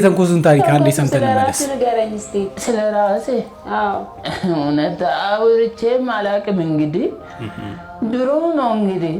የተንኮሱን ታሪክ አንዴ ሰምተን እንመለስ። ስለራሴ እውነት አውርቼም አላውቅም። እንግዲህ ድሮ ነው እንግዲህ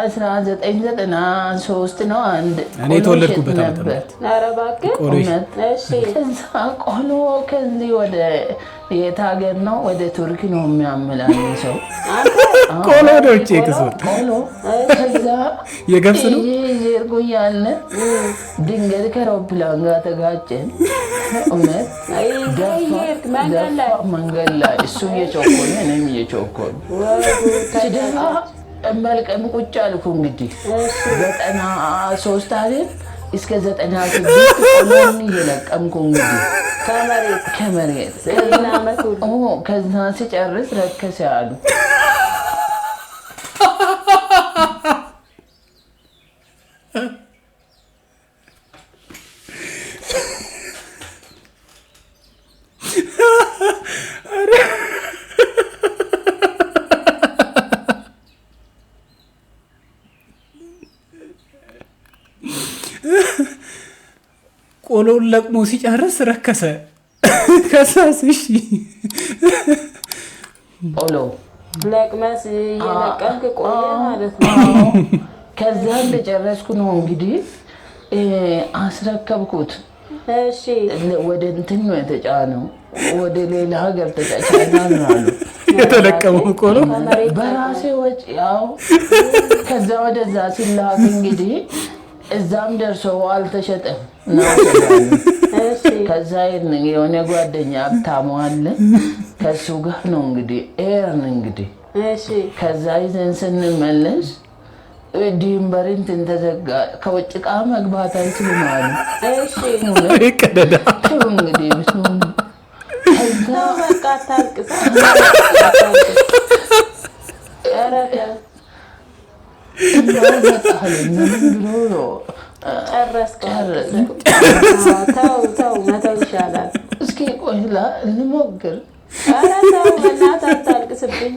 1993 ነው አንድ እኔ የተወለድኩበት ነበር። ከዛ ቆሎ ከዚህ ወደ የት ሀገር ነው? ወደ ቱርክ ነው የሚያመላልሰው ቆሎ ነው እጪ ከሰው ቆሎ ከዛ የገብስ ነው ይርጉኛል። ድንገት ከአውሮፕላን ጋር ተጋጨን። እውነት መንገድ ላይ እሱ እየቸኮለ እኔም እየቸኮለ ስደፋ መልቀም ቁጭ አልኩ። እንግዲህ 93 አይደል እስከ 96 ቆሎን እየለቀምኩ እንግዲህ ከመሬት ከዛ ሲጨርስ ረከሰ አሉ። ቆሎን ለቅሞ ሲጨርስ ረከሰ። ከዛስ እሺ ቆሎ ለቅመስ እየለቀምክ ቆየ ማለት ነው። ከዛ እንደጨረስኩ ነው እንግዲህ አስረከብኩት። እሺ ወደ እንትን ነው የተጫነው፣ ወደ ሌላ ሀገር ተጫጫናል አሉ። የተለቀመው ቆሎ በራሴ ወጪ ያው ከዛ ወደዛ ሲላክ እንግዲህ እዛም ደርሶ አልተሸጠም ነው። ከዛ የሆነ ጓደኛ ሀብታሙ አለ፣ ከሱ ጋር ነው እንግዲህ ኤርን እንግዲህ ከዛ ይዘን ስንመለስ ድንበር እንትን ተዘጋ። ከውጭ ዕቃ መግባት አይችልም አሉ። ቀደዳ እንግዲህ ከዛ በቃ ታልቅሳ ተው መተው ይሻላል። እስኪ ቆይ እንሞክር። ኧረ ተው በእናትህ አታልቅስብኝ።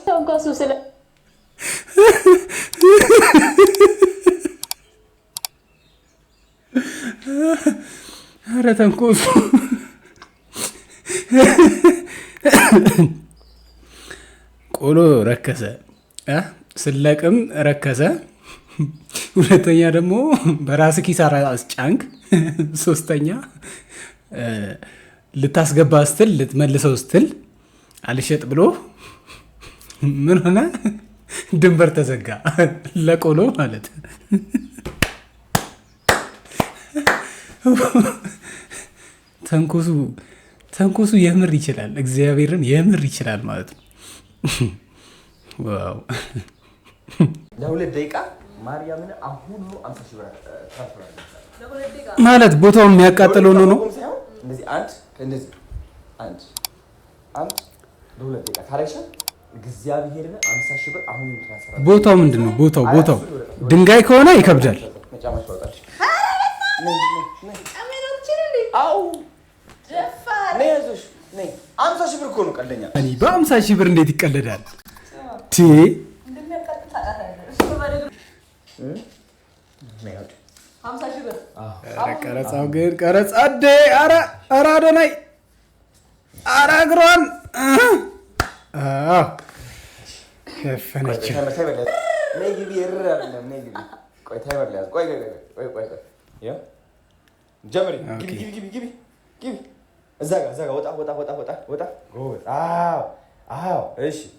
ተንኮሱ ስለ ኧረ ተንኮሱ ቆሎ ረከሰ፣ ስለቅም ረከሰ። ሁለተኛ ደግሞ በራስ ኪሳራ አስጫንክ። ሶስተኛ ልታስገባ ስትል ልትመልሰው ስትል አልሸጥ ብሎ ምን ሆነ? ድንበር ተዘጋ ለቆሎ ማለት። ተንኮሱ የምር ይችላል፣ እግዚአብሔርን የምር ይችላል ማለት ነው። ዋው ለሁለት ደቂቃ ማርያምን አሁን ነው 50 ሺህ ብር ማለት ቦታውን የሚያቃጥለው ነው። እንደዚህ አንድ እንደዚህ አንድ ለሁለት ደቂቃ ታረሻ እግዚአብሔርን 50 ሺህ ብር አሁን ትራንስፈር። ቦታው ምንድነው? ቦታው ድንጋይ ከሆነ ይከብዳል። መጫማሽ ወጣች። አው ደፋር ነይዞሽ ነይ 50 ሺህ ብር እኮ ነው ቀልደኛ። እኔ በ50 ሺህ ብር እንዴት ይቀለዳል? ቲ ቀረጻው ግን ቀረጻ አደ አረ አዶናይ አረ እግሯን ከፈነች።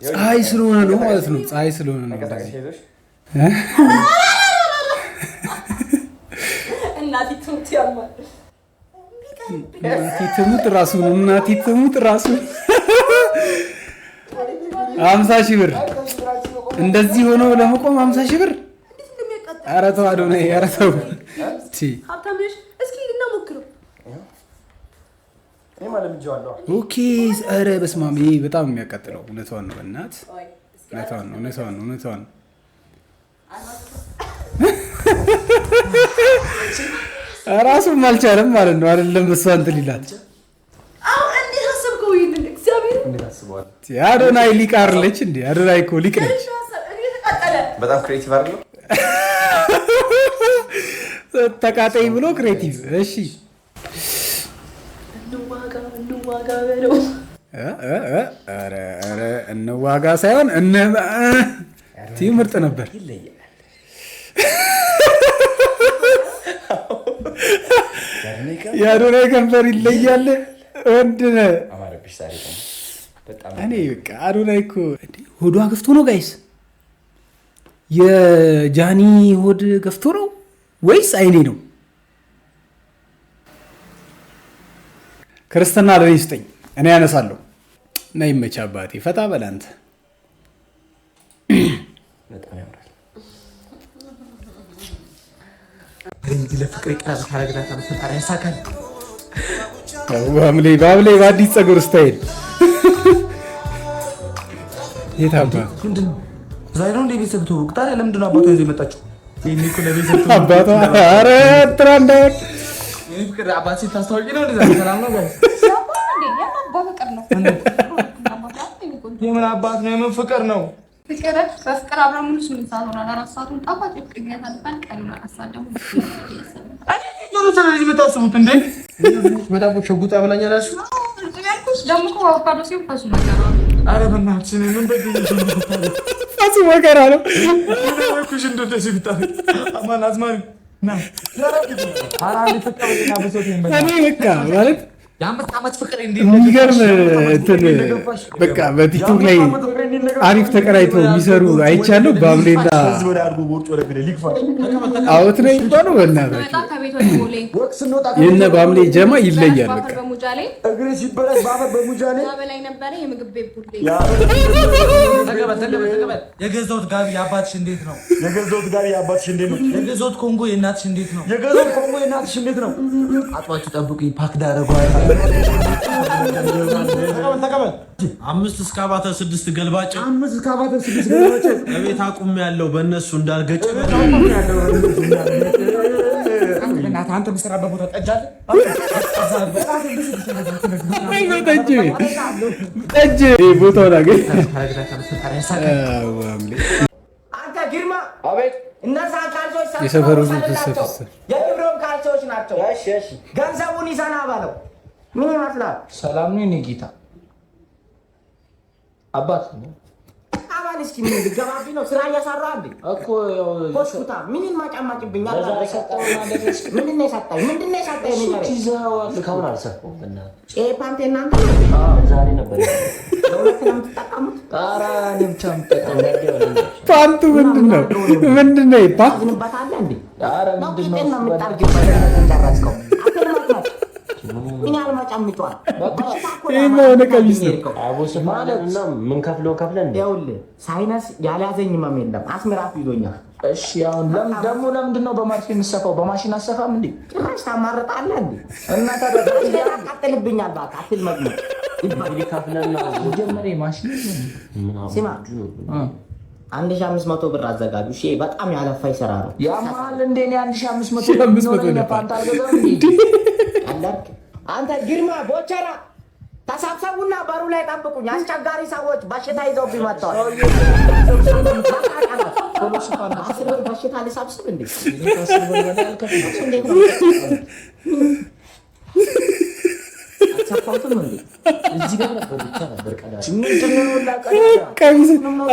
ፀሐይ ስለሆነ ነው ማለት ነው። ፀሐይ ስለሆነ ነው። እናቴ ትሙት ራሱ 50 ሺህ ብር እንደዚህ ሆኖ ለመቆም 50 ሺህ ብር። ኧረ ተው አዶናይ፣ ኧረ ተው። ኦኬ። ኧረ በስመ አብ በጣም የሚያቃጥለው። እውነቷን ነው በእናትህ፣ እውነቷን ነው። ራሱም አልቻለም ማለት ነው አይደለም? እሷ እንትን ይላል። አዶናይ ሊቅ አይደለች እንዴ? አዶናይ እኮ ሊቅ ነች። በጣም ክሬቲቭ አይደለም? ተቃጣይ ብሎ ክሬቲቭ። እሺ እንዋጋ በለው። ኧረ እንዋጋ ሳይሆን ምርጥ ነበር። የአዶናይ ከንፈር ይለያል። ወንድ ነህ። እኔ በቃ አዶናይ እኮ ሆዷ ገፍቶ ነው ጋይስ። የጃኒ ሆድ ገፍቶ ነው ወይስ አይኔ ነው? ክርስትና ለኔ ስጠኝ፣ እኔ ያነሳለሁ። እና ይመች አባቴ፣ ፈታ በል አንተ። በጣም ያምራል። ባብሌ በአዲስ ፀጉር ስታይል የት አባ ዛሬ ነው እንደ ቤተሰብ ትውውቅ። ታዲያ ለምንድን ነው አባቷ ይዘው የመጣችው? አባቷ ኧረ ትራ እንዳይሆን አባት ሲታስታወቂ ነው እንደዛ። ሰላም ነው ጋር የምን አባት ነው? የምን ፍቅር ነው? በፍቅር አብረን ሙሉ 8 ሰዓት ሆኗል። 4 ሰዓቱን ጣፋጭ ፍቅር ያሳልፋል። ቀኑን አሳደሙ ስለዚህ የምታስቡት እንዴ? በጣም ሸጉጣ ብላኛላችሁ። ደግሞ እኮ አቮካዶ ሲሆን ፈሱ መከራ ነው። ኧረ በእናትሽ ምን ፈሱ መከራ ነው። ኩሽ እንደዚህ ብታይ አማን አዝማሪ ና አራሊ ተቀበልና በሶት ይመጣ እኔ በቃ ማለት የአምስት ዓመት ፍቅር የሚገርም እንትን በቃ በቲክቶክ ላይ አሪፍ ተቀራይተው የሚሰሩ አይቻለሁ። በአምሌና አውት ላይ ይባሉ በእናታቸው የእነ በአምሌ ጀማ ይለያል። እግሬ ሲበላሽ በአፈር በሙጃሌ የገዛሁት ጋቢ የአባትሽ እንዴት ነው? የገዛሁት ጋቢ የአባትሽ እንዴት ነው? የገዛሁት ኮንጎ የእናትሽ እንዴት ነው? የገዛሁት ኮንጎ የእናትሽ እንዴት ነው? አጥባችሁ ጠብቁኝ። ፓክ ዳረጓል። 5 እስካባተ 6 ገልባጭ 5 እስካባተ 6 ገልባጭ እቤት አቁም ያለው በእነሱ እንዳልገጭ አንተ የምትሰራበት ቦታ ጠጅ አለ። ጠጅ ቦታው ላይ አንተ ግርማ አቤት። እነዛ ካልሶች የሰፈሩ የግብረም ካልሶች ናቸው። እሺ እሺ፣ ገንዘቡን ይዘና ባለው ምን ይመስላል? ሰላም ነው የኔ ጌታ አባት ነው። አባል እስኪ ምን ልገባቢ ነው? ስራ እያሰራ እንዴ እኮ ሆስፒታ ምን ማጫማጭብኛል? ምንድን ነው የሰጠኝ? ምንድን ነው የሰጠኝ? ነገር ይዘዋል ካሁን አልሰጠውም እና ፓንቴና ዛሬ ነበር የምትጠቀሙት? ኧረ እኔ ብቻ የምጠቀመው ፓንቱ ምንድን ነው? ምንድን ነው ፓንቱ? ዝንበታለህ እንዴ? ኧረ ምንድን ነው የምታርግበት? እንደረስከው አትልማት ምን ያልማጫምጫዋል? ይሄን ቀሚስ ነው አቦስ ማለትና ምን ከፍለው ከፍለን ይኸውልህ፣ ሳይነስ ያልያዘኝ ህመም የለም። አስምራፍ ይዞኛል። እሺ አሁን ደግሞ ለምንድን ነው በማርፌ የምትሰፋው? በማሽን አሰፋም እንዴ? ጭራሽ ታማርጣለህ እንዴ? እና ታዲያ ያቃጥልብኛል። እባክህ አትልመጥመጥ። እንግዲህ ከፍለና መጀመሪያ ማሽን ስማ 1500 ብር አዘጋጁ። እሺ በጣም ያለፋይ ስራ ነው። ያማል እንዴ? እኔ 1500 ነው ፓንት አልገዛም እንዴ? አንተ ግርማ ቦቸራ ተሳብሰቡና በሩ ላይ ጠብቁኝ። አስቸጋሪ ሰዎች በሽታ ይዘው ቢመጣው በሽታ ልሰብስብ እንዴ?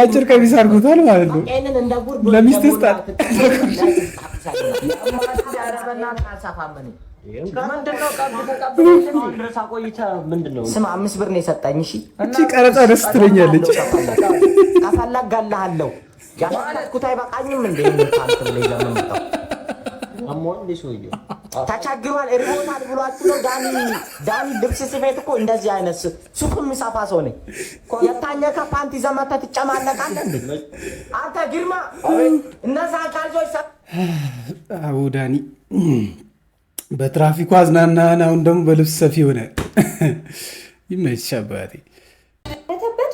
አጭር ቀሚስ አድርጎታል ማለት ነው። ለሚስት ስጣት ስማ 5 ብር ነው የሰጠኝ። እሺ እቺ ቀረጻ ደስ ትለኛለች። ከፈለግ ገላሃለሁ። ያልኩት አይበቃኝም እንዴ? ተቸግሯል እርቦታል ብሏችሁ ነው። ዳኒ ልብስ ስፌት እኮ እንደዚህ አይነት ሱቅ የሚሰፋ ሰው ነኝ። የታኘከ ፓንት ይዘህ መተህ ትጨማለቃለህ እንዴ? አንተ ግርማ እነዛ ካልጆች አዎ ዳኒ በትራፊኩ አዝናናን። አሁን ደግሞ በልብስ ሰፊ ሆነ። ይመችሽ አባቴ። ተበት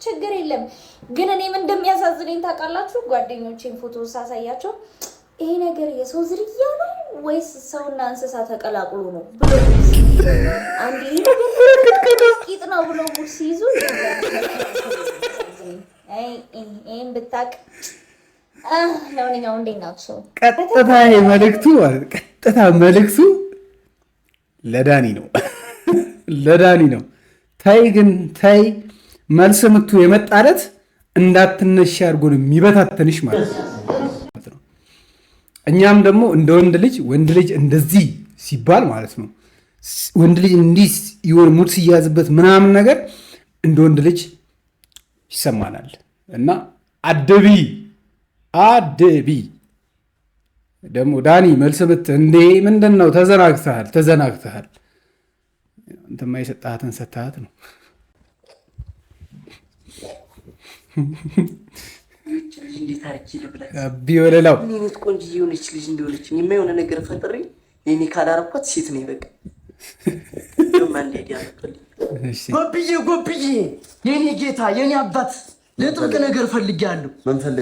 ችግር የለም። ግን እኔ ምን እንደሚያሳዝነኝ ታውቃላችሁ? ጓደኞቼን ፎቶ ሳሳያቸው ይሄ ነገር የሰው ዝርያ ነው ወይስ ሰውና እንስሳ ተቀላቅሎ ነው ብሎ አንድ ቂጥ ነው ብሎ ሙድ ሲይዙ ይሄን ብታውቅ ለማንኛውም እንዴት ናችሁ? ቀጥታ መልእክቱ ለዳኒ ነው ለዳኒ ነው። ታይ ግን ታይ መልስ ምቱ የመጣለት እንዳትነሽ አድርጎ ነው የሚበታተንሽ ማለት ነው። እኛም ደግሞ እንደ ወንድ ልጅ እንደዚህ ሲባል ማለት ነው ወንድ ልጅ እንዲህ ይወር ሙድ ሲያዝበት ምናምን ነገር እንደ ወንድ ልጅ ይሰማናል። እና አደቢ ደግሞ ዳኒ መልስ ምት እንዴ ምንድን ነው? ተዘናግተሃል። እንትማ የሰጣሃትን ሰጥሃት ነው። ቢወለላው እኔት ቆንጆ የሆነች ልጅ እንደሆነች የማይሆነ ነገር ፈጥሬ የኔ ካላረኳት ሴት ነው በቃ ጎብዬ የኔ ጌታ የኔ አባት ለጥብቅ ነገር ፈልጊያለሁ።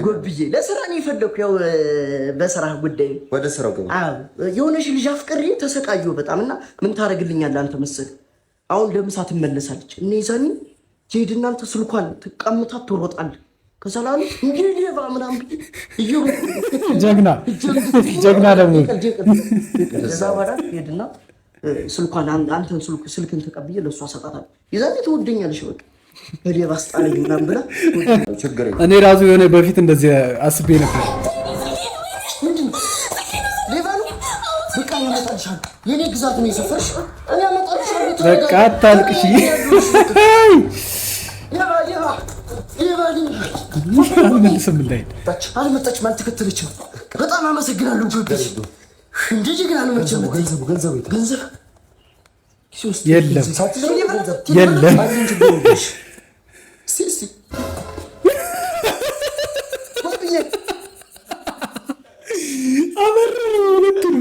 ጎብዬ ለስራ ነው የፈለኩ። ያው በስራ ጉዳይ ወደ ስራው ገባ። የሆነሽ ልጅ አፍቅሬ ተሰቃየሁ በጣም እና ምን ታደርግልኛለህ አንተ መሰለህ? አሁን ለምሳ ትመለሳለች እና ይዛኒ ጄድና አንተ ስልኳን ትቀምጣ ትሮጣለህ። ከሰላም እንዴ ሌባ ምናምን ጀግና ደግሞ እዛ ወራ ሄድና ስልኳን አንተን ስልክን ተቀብዬ ለሷ ሰጣታለሁ። ይዛኒ ትወደኛለሽ በቃ በሌባ አስጣለኝ ምናምን ብላ እኔ ራሱ የሆነ በፊት እንደዚህ አስቤ ነበር። ሌባ ነው በቃ ያመጣልሻል። የኔ ግዛት ነው የሰፈርሽ። እኔ አመጣልሻለሁ። በቃ አታልቅሽ። መልስም እንዳይል አልመጣችም፣ አልተከተለችም። በጣም አመሰግናለሁ። ጎብዬ እንዴ ጀግና ነው። መቼም ገንዘብ የለም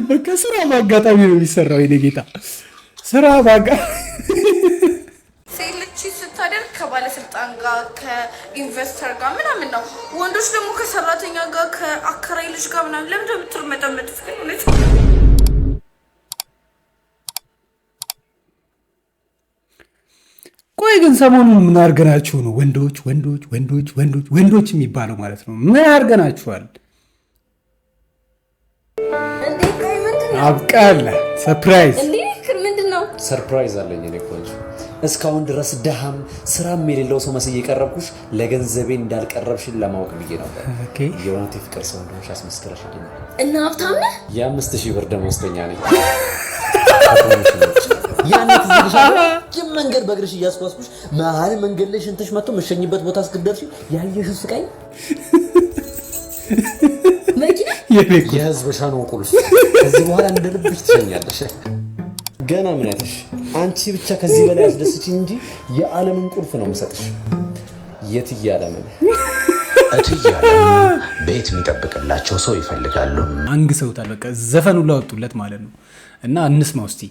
በቃ ስራ በአጋጣሚ ነው የሚሰራው። የኔ ጌታ ስራ ሴት ልጅ ስታደርግ ከባለስልጣን ጋር ከኢንቨስተር ጋር ምናምን ነው። ወንዶች ደግሞ ከሰራተኛ ጋር ከአከራይ ልጅ ጋር ምናምን ለምን እንደምትርመጠመጥ ፍቅር እውነት ቆይ ግን ሰሞኑን ምን አድርገናችሁ ነው ወንዶች የሚባለው ማለት ነው? ምን አድርገናችኋል? አብቃለ ሰርፕራይዝ ሰርፕራይዝ አለኝ እኔ ቆንጆ። እስካሁን ድረስ ደሃም ስራም የሌለው ሰው መስዬ የቀረብኩሽ ለገንዘቤ እንዳልቀረብሽን ለማወቅ ብዬ ነበር። የእውነት የፍቅር ሰው እንደሆንሽ አስመስክረሽልኝ እና ሀብታም ነህ? የ5000 ብር ደመወዝተኛ ነኝ። ያኔ ትዝልሻለሁ መንገድ በእግርሽ እያስጓዝኩሽ መሀል መንገድ ላይ ሽንትሽ መጥቶ መሸኝበት ቦታ እስክትደርሺ ያየሽው ስቃይ የህዝብ ሻኖ ቁልፍ። ከዚህ በኋላ እንደ ልብሽ ትሸኛለሽ። ገና ምን ያተሽ አንቺ ብቻ ከዚህ በላይ አስደስችኝ እንጂ የዓለምን ቁልፍ ነው የምሰጥሽ። የትያለምን ቤት የሚጠብቅላቸው ሰው ይፈልጋሉ። አንግሰውታል። በቃ ዘፈኑ ላወጡለት ማለት ነው። እና እንስማው እስቲ።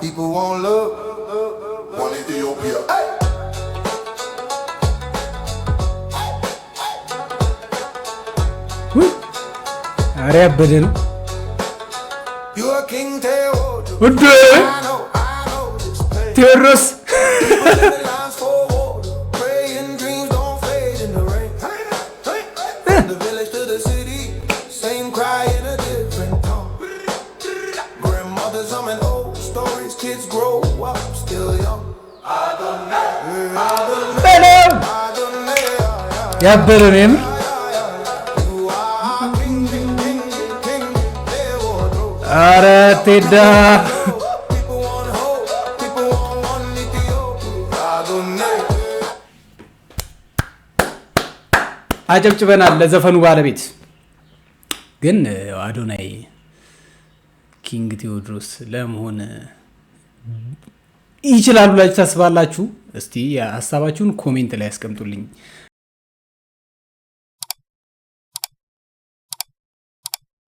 People want love, want Ethiopia. Hey! ኧረ ያበደ ነው። You a king Teodoro. ውድ ቴዎድሮስ ያበደ ነው የምር። ኧረ ቴዳ አጨብጭበናል ለዘፈኑ ባለቤት። ግን አዶናይ ኪንግ ቴዎድሮስ ለመሆን ይችላሉ ብላችሁ ታስባላችሁ? እስቲ ሀሳባችሁን ኮሜንት ላይ ያስቀምጡልኝ።